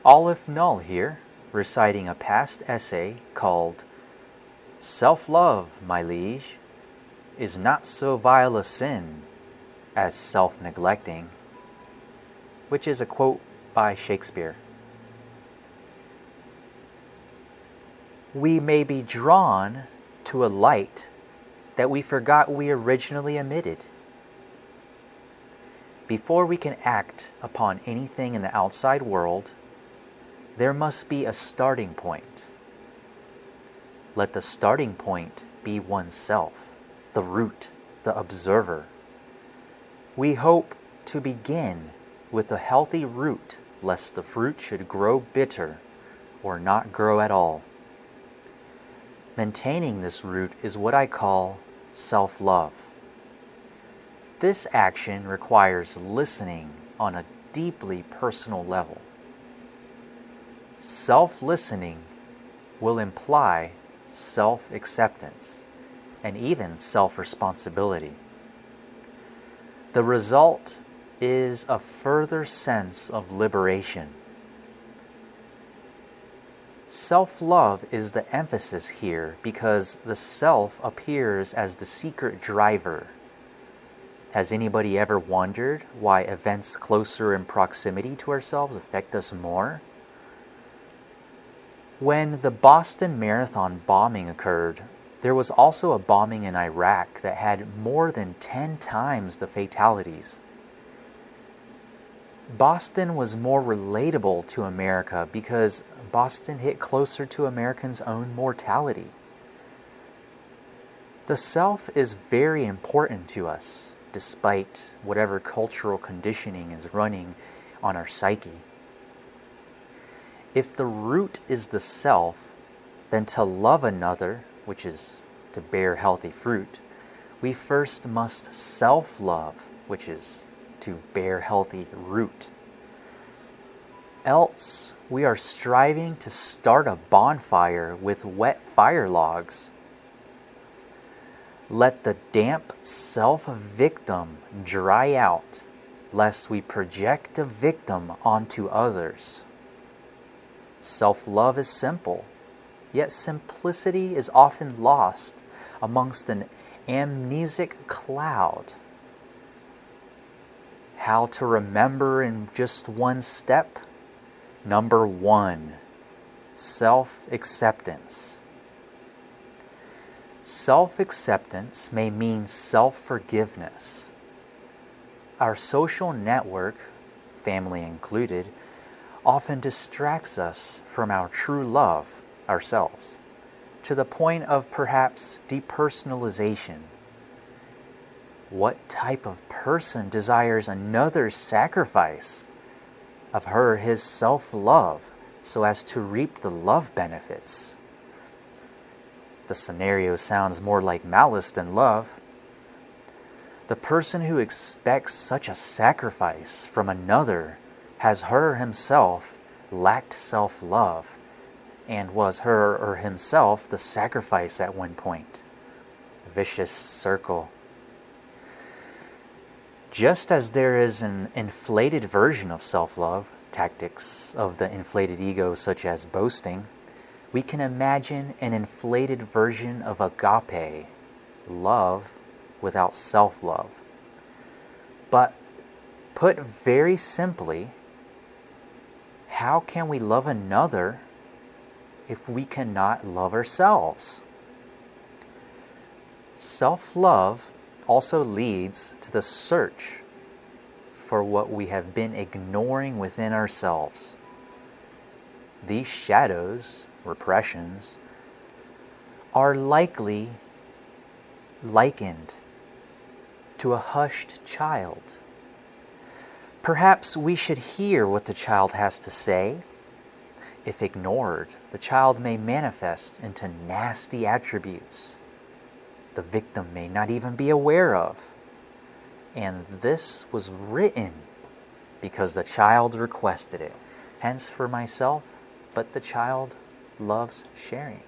Olive Null here, reciting a past essay called "Self-love, my liege, is not so vile a sin as self-neglecting," which is a quote by Shakespeare. We may be drawn to a light that we forgot we originally emitted. Before we can act upon anything in the outside world, there must be a starting point. Let the starting point be oneself, the root, the observer. We hope to begin with a healthy root, lest the fruit should grow bitter or not grow at all. Maintaining this root is what I call self-love. This action requires listening on a deeply personal level. Self-listening will imply self-acceptance and even self-responsibility. The result is a further sense of liberation. Self-love is the emphasis here because the self appears as the secret driver. Has anybody ever wondered why events closer in proximity to ourselves affect us more? When the Boston Marathon bombing occurred, there was also a bombing in Iraq that had more than 10 times the fatalities. Boston was more relatable to America because Boston hit closer to Americans' own mortality. The self is very important to us, despite whatever cultural conditioning is running on our psyche. If the root is the self, then to love another, which is to bear healthy fruit, we first must self-love, which is to bear healthy root. Else, we are striving to start a bonfire with wet fire logs. Let the damp self-victim dry out, lest we project a victim onto others. Self-love is simple, yet simplicity is often lost amongst an amnesic cloud. How to remember in just one step? Number 1, self-acceptance. Self-acceptance may mean self-forgiveness. Our social network, family included, often distracts us from our true love, ourselves, to the point of perhaps depersonalization. What type of person desires another's sacrifice of his self-love so as to reap the love benefits? The scenario sounds more like malice than love. The person who expects such a sacrifice from another has himself lacked self-love and was her or himself the sacrifice at one point. A vicious circle. Just as there is an inflated version of self-love, tactics of the inflated ego such as boasting, we can imagine an inflated version of agape, love without self-love. But put very simply, how can we love another if we cannot love ourselves? Self-love also leads to the search for what we have been ignoring within ourselves. These shadows, repressions, are likely likened to a hushed child. Perhaps we should hear what the child has to say. If ignored, the child may manifest into nasty attributes the victim may not even be aware of. And this was written because the child requested it. Hence for myself, but the child loves sharing.